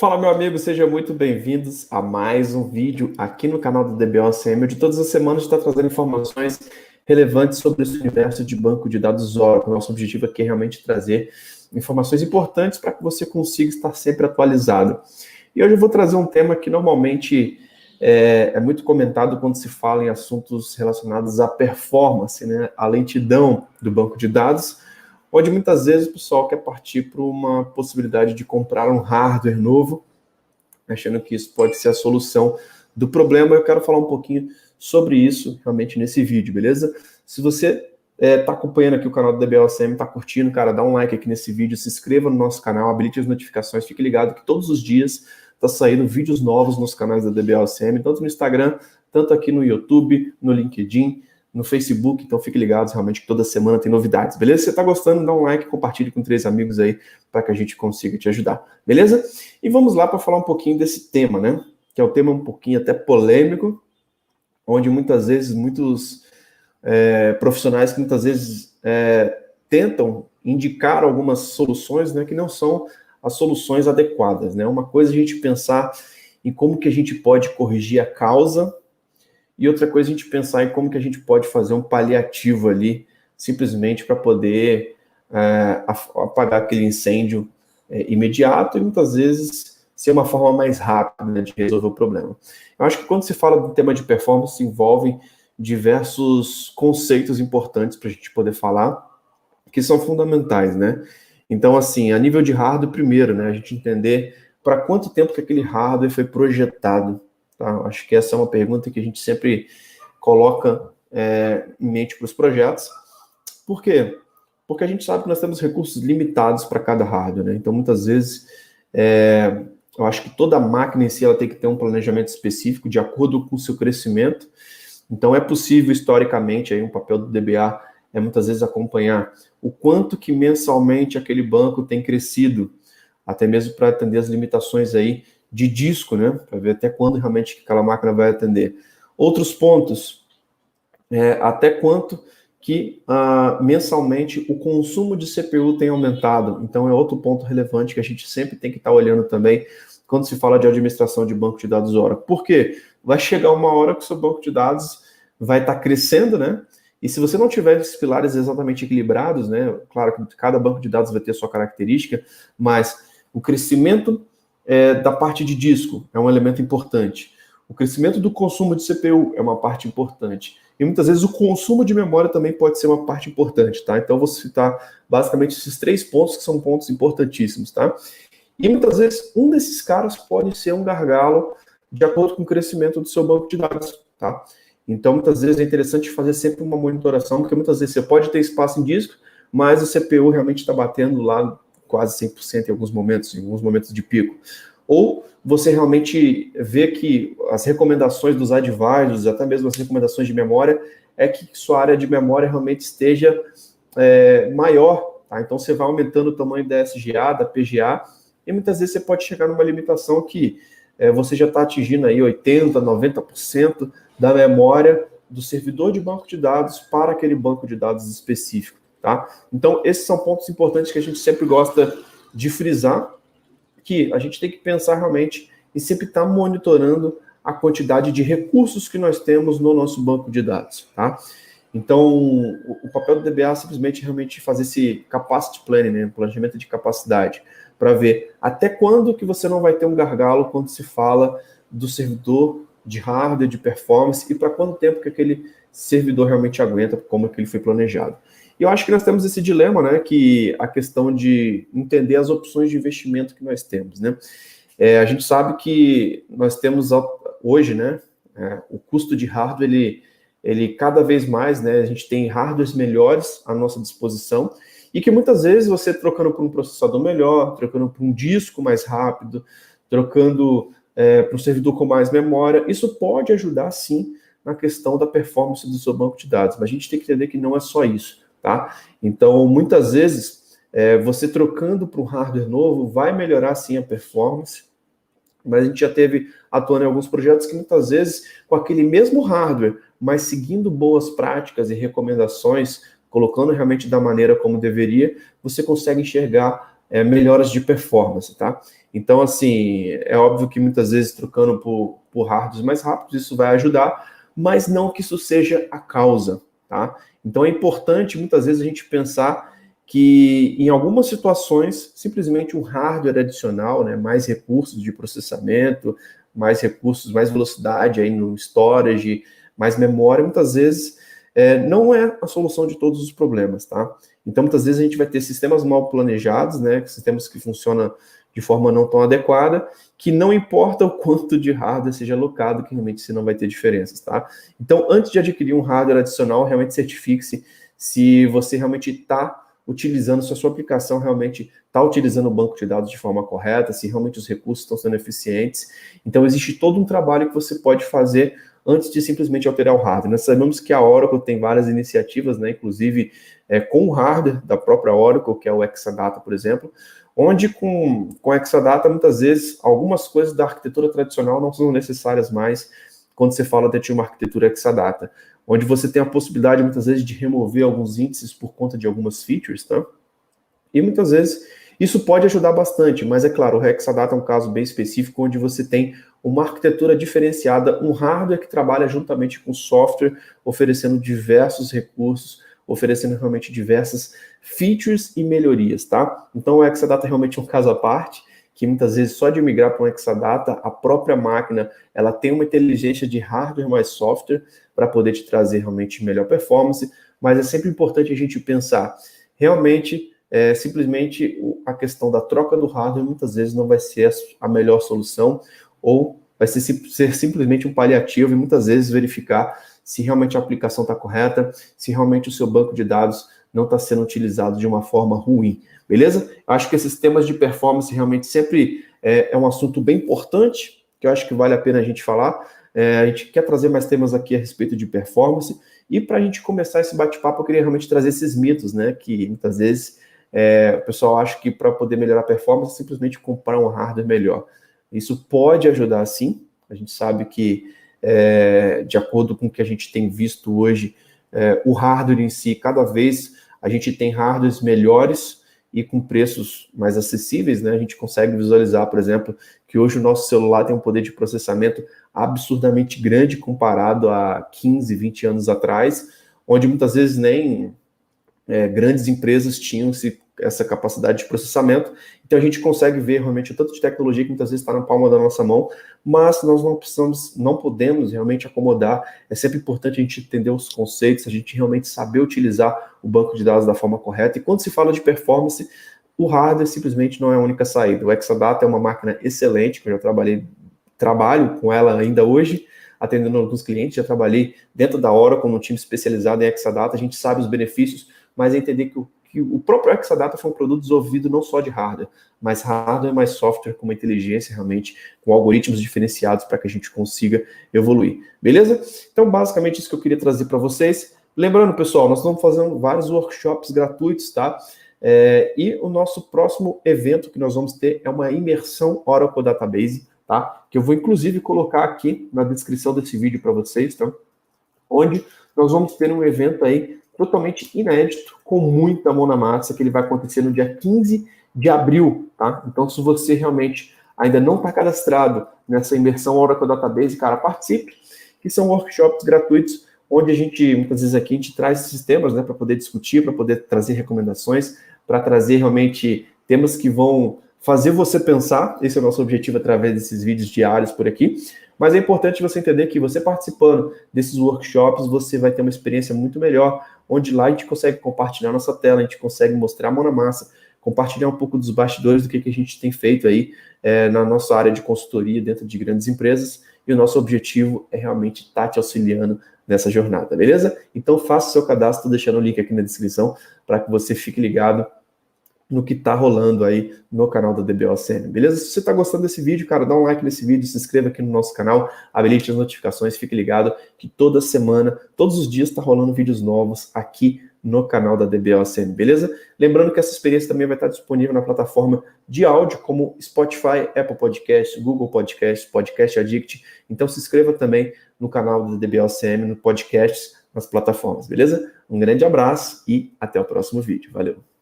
Fala, meu amigo, sejam muito bem-vindos a mais um vídeo aqui no canal do DBOCM, onde todas as semanas está trazendo informações relevantes sobre esse universo de banco de dados Oracle. Nosso objetivo aqui é realmente trazer informações importantes para que você consiga estar sempre atualizado. E hoje eu vou trazer um tema que normalmente é muito comentado quando se fala em assuntos relacionados à performance, né? A lentidão do banco de dados, onde muitas vezes o pessoal quer partir para uma possibilidade de comprar um hardware novo, achando que isso pode ser a solução do problema. Eu quero falar um pouquinho sobre isso realmente nesse vídeo, beleza? Se você está acompanhando aqui o canal do DBOCM, está curtindo, cara, dá um like aqui nesse vídeo, se inscreva no nosso canal, habilite as notificações, fique ligado que todos os dias está saindo vídeos novos nos canais da DBOCM, tanto no Instagram, tanto aqui no YouTube, no LinkedIn, no Facebook, então fique ligados, realmente que toda semana tem novidades, beleza? Se você está gostando, dá um like, compartilhe com 3 amigos aí, para que a gente consiga te ajudar, beleza? E vamos lá para falar um pouquinho desse tema, né? Que é um tema um pouquinho até polêmico, onde muitas vezes muitos profissionais que muitas vezes tentam indicar algumas soluções, né, que não são as soluções adequadas, né? Uma coisa é a gente pensar em como que a gente pode corrigir a causa, e outra coisa é a gente pensar em como que a gente pode fazer um paliativo ali, simplesmente para poder apagar aquele incêndio imediato e muitas vezes ser uma forma mais rápida, né, de resolver o problema. Eu acho que quando se fala do tema de performance, envolve diversos conceitos importantes para a gente poder falar, que são fundamentais, né? Então, assim, a nível de hardware, primeiro, né, a gente entender para quanto tempo que aquele hardware foi projetado. Tá? Acho que essa é uma pergunta que a gente sempre coloca em mente para os projetos. Por quê? Porque a gente sabe que nós temos recursos limitados para cada hardware, né? Então, muitas vezes, eu acho que toda máquina em si ela tem que ter um planejamento específico de acordo com o seu crescimento. Então, é possível, historicamente, aí, um papel do DBA é muitas vezes acompanhar o quanto que mensalmente aquele banco tem crescido, até mesmo para atender as limitações aí de disco, né? Para ver até quando realmente aquela máquina vai atender. Outros pontos, até quanto que mensalmente o consumo de CPU tem aumentado. Então é outro ponto relevante que a gente sempre tem que estar olhando também quando se fala de administração de banco de dados Oracle. Por quê? Vai chegar uma hora que o seu banco de dados vai estar crescendo, né? E se você não tiver esses pilares exatamente equilibrados, né? Claro que cada banco de dados vai ter sua característica, mas o crescimento da parte de disco é um elemento importante. O crescimento do consumo de CPU é uma parte importante. E muitas vezes o consumo de memória também pode ser uma parte importante, tá? Então eu vou citar basicamente esses 3 pontos que são pontos importantíssimos, tá? E muitas vezes um desses caras pode ser um gargalo de acordo com o crescimento do seu banco de dados, tá? Então muitas vezes é interessante fazer sempre uma monitoração, porque muitas vezes você pode ter espaço em disco, mas o CPU realmente está batendo lá quase 100% em alguns momentos de pico. Ou você realmente vê que as recomendações dos advisors, até mesmo as recomendações de memória, é que sua área de memória realmente esteja maior, tá? Então você vai aumentando o tamanho da SGA, da PGA, e muitas vezes você pode chegar numa limitação que você já está atingindo aí 80%, 90% da memória do servidor de banco de dados para aquele banco de dados específico, tá? Então esses são pontos importantes que a gente sempre gosta de frisar, que a gente tem que pensar realmente e sempre estar monitorando a quantidade de recursos que nós temos no nosso banco de dados, tá? Então, o papel do DBA é simplesmente realmente fazer esse capacity planning, né, planejamento de capacidade, para ver até quando que você não vai ter um gargalo quando se fala do servidor de hardware, de performance, e para quanto tempo que aquele servidor realmente aguenta, como que ele foi planejado. E eu acho que nós temos esse dilema, né, que a questão de entender as opções de investimento que nós temos, né. A gente sabe que nós temos hoje, né, o custo de hardware, ele cada vez mais, né, a gente tem hardwares melhores à nossa disposição, e que muitas vezes você trocando por um processador melhor, trocando por um disco mais rápido, trocando para um servidor com mais memória, isso pode ajudar sim na questão da performance do seu banco de dados, mas a gente tem que entender que não é só isso, tá? Então, muitas vezes, você trocando para um hardware novo vai melhorar sim a performance, mas a gente já teve atuando em alguns projetos que muitas vezes, com aquele mesmo hardware, mas seguindo boas práticas e recomendações, colocando realmente da maneira como deveria, você consegue enxergar melhoras de performance, tá? Então, assim, é óbvio que muitas vezes trocando por hardwares mais rápidos, isso vai ajudar, mas não que isso seja a causa, tá? Então é importante, muitas vezes, a gente pensar que em algumas situações, simplesmente um hardware adicional, né, mais recursos de processamento, mais recursos, mais velocidade aí no storage, mais memória, muitas vezes não é a solução de todos os problemas, tá? Então, muitas vezes a gente vai ter sistemas mal planejados, né, sistemas que funcionam de forma não tão adequada, que não importa o quanto de hardware seja alocado, que realmente você não vai ter diferenças, tá? Então, antes de adquirir um hardware adicional, realmente certifique-se se você realmente está utilizando, se a sua aplicação realmente está utilizando o banco de dados de forma correta, se realmente os recursos estão sendo eficientes. Então, existe todo um trabalho que você pode fazer antes de simplesmente alterar o hardware. Nós sabemos que a Oracle tem várias iniciativas, né, inclusive com o hardware da própria Oracle, que é o Exadata, por exemplo, onde com Exadata, muitas vezes, algumas coisas da arquitetura tradicional não são necessárias mais quando você fala de uma arquitetura Exadata, onde você tem a possibilidade, muitas vezes, de remover alguns índices por conta de algumas features, tá? E muitas vezes isso pode ajudar bastante, mas é claro, o Exadata é um caso bem específico, onde você tem uma arquitetura diferenciada, um hardware que trabalha juntamente com software, oferecendo diversos recursos, oferecendo realmente diversas features e melhorias, tá? Então o Exadata realmente é um caso à parte, que muitas vezes só de migrar para um Exadata, a própria máquina, ela tem uma inteligência de hardware mais software para poder te trazer realmente melhor performance, mas é sempre importante a gente pensar, realmente, simplesmente a questão da troca do hardware muitas vezes não vai ser a melhor solução, ou vai ser simplesmente um paliativo e muitas vezes verificar se realmente a aplicação está correta, se realmente o seu banco de dados não está sendo utilizado de uma forma ruim, beleza? Eu acho que esses temas de performance realmente sempre é um assunto bem importante, que eu acho que vale a pena a gente falar. A gente quer trazer mais temas aqui a respeito de performance, e para a gente começar esse bate-papo, eu queria realmente trazer esses mitos, né, que muitas vezes o pessoal acha que para poder melhorar a performance é simplesmente comprar um hardware melhor. Isso pode ajudar sim, a gente sabe que de acordo com o que a gente tem visto hoje, o hardware em si, cada vez a gente tem hardwares melhores e com preços mais acessíveis, né? A gente consegue visualizar, por exemplo, que hoje o nosso celular tem um poder de processamento absurdamente grande comparado a 15, 20 anos atrás, onde muitas vezes nem grandes empresas tinham essa capacidade de processamento. Então a gente consegue ver realmente o tanto de tecnologia que muitas vezes está na palma da nossa mão, mas nós não podemos realmente acomodar. É sempre importante a gente entender os conceitos, a gente realmente saber utilizar o banco de dados da forma correta. E quando se fala de performance, o hardware simplesmente não é a única saída. O Exadata é uma máquina excelente, que eu já trabalho com ela ainda hoje, atendendo alguns clientes, já trabalhei dentro da Oracle, num time especializado em Exadata, a gente sabe os benefícios, mas é entender que o próprio Exadata foi um produto desenvolvido não só de hardware, mas hardware mais software com uma inteligência realmente, com algoritmos diferenciados para que a gente consiga evoluir. Beleza? Então, basicamente, isso que eu queria trazer para vocês. Lembrando, pessoal, nós estamos fazendo vários workshops gratuitos, tá? E o nosso próximo evento que nós vamos ter é uma imersão Oracle Database, tá? Que eu vou, inclusive, colocar aqui na descrição desse vídeo para vocês, tá? Onde nós vamos ter um evento aí totalmente inédito, com muita mão na massa, que ele vai acontecer no dia 15 de abril, tá? Então, se você realmente ainda não está cadastrado nessa imersão Oracle Database, cara, participe, que são workshops gratuitos, onde a gente, muitas vezes aqui, a gente traz esses temas, né, para poder discutir, para poder trazer recomendações, para trazer realmente temas que vão fazer você pensar. Esse é o nosso objetivo através desses vídeos diários por aqui. Mas é importante você entender que você participando desses workshops, você vai ter uma experiência muito melhor, onde lá a gente consegue compartilhar nossa tela, a gente consegue mostrar a mão na massa, compartilhar um pouco dos bastidores do que a gente tem feito aí na nossa área de consultoria dentro de grandes empresas, e o nosso objetivo é realmente estar te auxiliando nessa jornada, beleza? Então faça o seu cadastro, deixando o link aqui na descrição, para que você fique ligado no que tá rolando aí no canal da DBOCM, beleza? Se você tá gostando desse vídeo, cara, dá um like nesse vídeo, se inscreva aqui no nosso canal, habilite as notificações, fique ligado que toda semana, todos os dias tá rolando vídeos novos aqui no canal da DBOCM, beleza? Lembrando que essa experiência também vai estar disponível na plataforma de áudio, como Spotify, Apple Podcast, Google Podcast, Podcast Addict. Então se inscreva também no canal da DBOCM, no podcast, nas plataformas, beleza? Um grande abraço e até o próximo vídeo. Valeu!